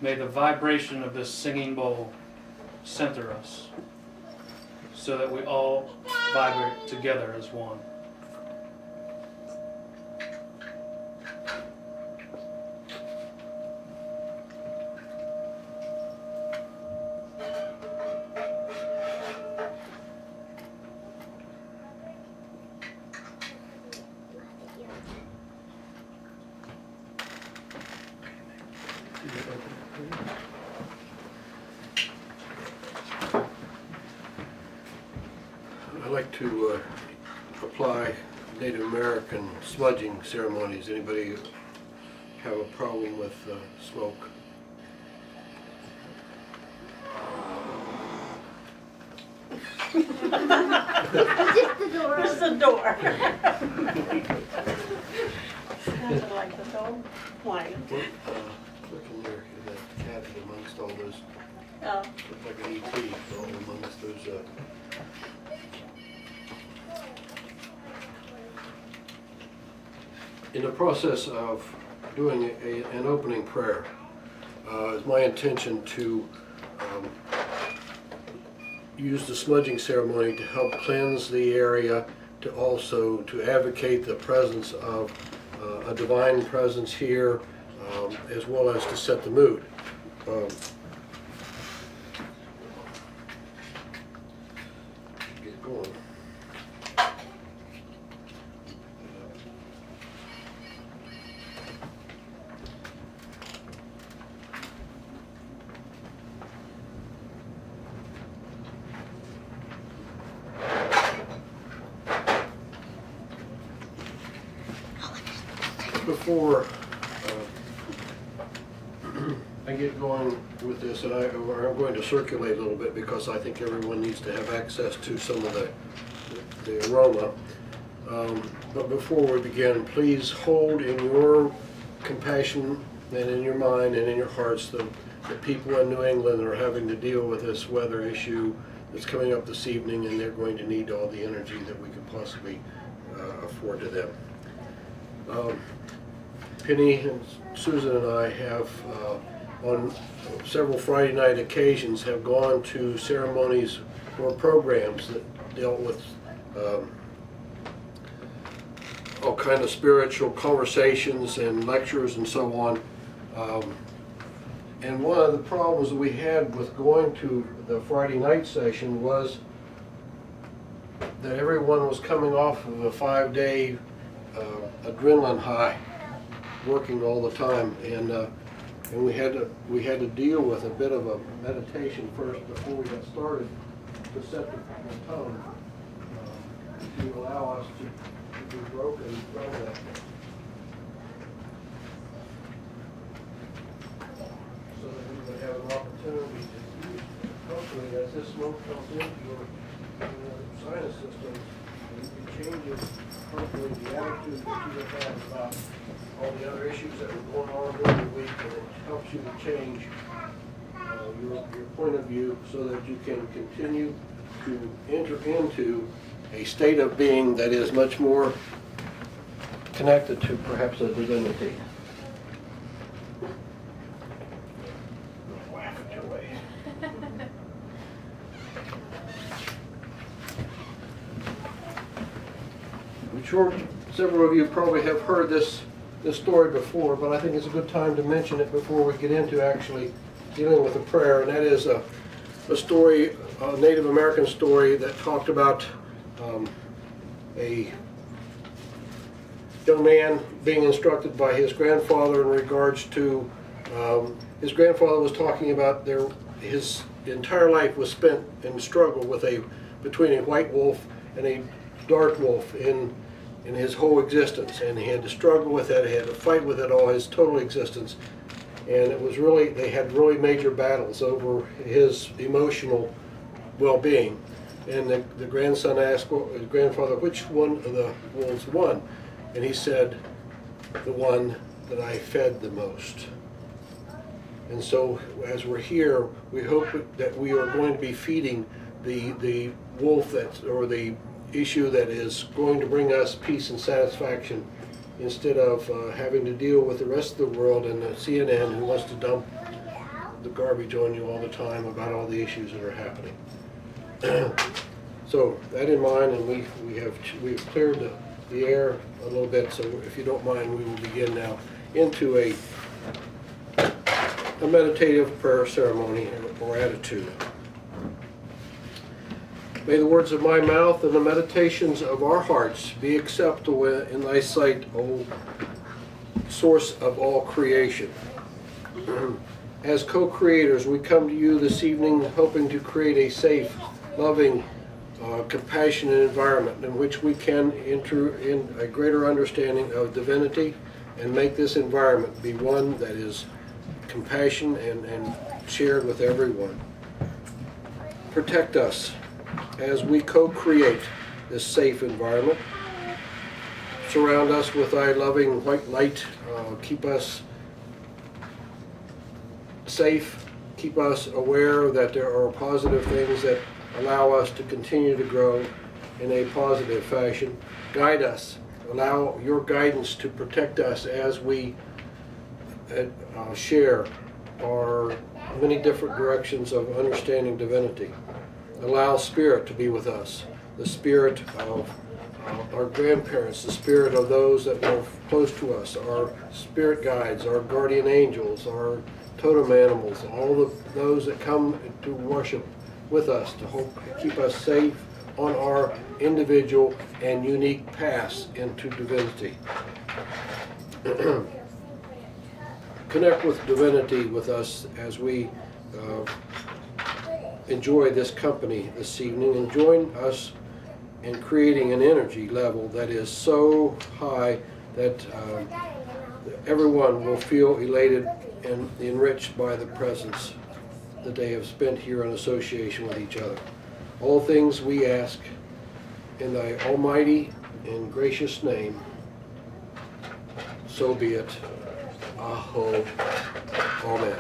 May the vibration of this singing bowl center us so that we all vibrate together as one. I like to apply Native American smudging ceremonies. Anybody have a problem with smoke? Just the door. Just the door. Sounded like the dog whine. Look in there, that cavity amongst all those, Oh. looks like an ET, all amongst those. In the process of doing an opening prayer, it's my intention to use the smudging ceremony to help cleanse the area, to also to advocate the presence of a divine presence here, as well as to set the mood. Get going. Before I get going with this, and I'm going to circulate a little bit because I think everyone needs to have access to some of the aroma. But before we begin, please hold in your compassion and in your mind and in your hearts the people in New England are having to deal with this weather issue that's coming up this evening, and they're going to need all the energy that we can possibly afford to them. Penny and Susan and I have, on several Friday night occasions, have gone to ceremonies or programs that dealt with all kind of spiritual conversations and lectures and so on. And one of the problems that we had with going to the Friday night session was that everyone was coming off of a 5-day adrenaline high, working all the time, and we had to deal with a bit of a meditation first before we got started to set the tone to allow us to be broken from that. So that we would have an opportunity to, hopefully, as this smoke comes into your sinus system, you can change it, hopefully, the attitude that you have had about all the other issues that were going on during the week, and it helps you to change your point of view so that you can continue to enter into a state of being that is much more connected to perhaps a divinity. Whack it your way. I'm sure several of you probably have heard this story before, but I think it's a good time to mention it before we get into actually dealing with the prayer, and that is a story, a Native American story that talked about a young man being instructed by his grandfather in regards to, his grandfather was talking about his entire life was spent in struggle with between a white wolf and a dark wolf in his whole existence, and he had to struggle with it, he had to fight with it all his total existence, and it was really, they had really major battles over his emotional well-being. And the grandson asked his grandfather, which one of the wolves won? And he said, the one that I fed the most. And so as we're here, we hope that we are going to be feeding the wolf or the issue that is going to bring us peace and satisfaction, instead of having to deal with the rest of the world and the CNN who wants to dump the garbage on you all the time about all the issues that are happening. So that in mind, and we've cleared the air a little bit, so if you don't mind, we will begin now into a meditative prayer ceremony or attitude. May the words of my mouth and the meditations of our hearts be acceptable in thy sight, O source of all creation. As co-creators, we come to you this evening hoping to create a safe, loving, compassionate environment in which we can enter in a greater understanding of divinity and make this environment be one that is compassion and shared with everyone. Protect us as we co-create this safe environment. Surround us with thy loving white light. Keep us safe. Keep us aware that there are positive things that allow us to continue to grow in a positive fashion. Guide us. Allow your guidance to protect us as we share our many different directions of understanding divinity. Allow Spirit to be with us, the Spirit of our grandparents, the Spirit of those that were close to us, our spirit guides, our guardian angels, our totem animals, all of those that come to worship with us to keep us safe on our individual and unique paths into divinity. Connect with divinity with us as we enjoy this company this evening, and join us in creating an energy level that is so high that everyone will feel elated and enriched by the presence that they have spent here in association with each other. All things we ask in thy almighty and gracious name, so be it. Aho. Amen.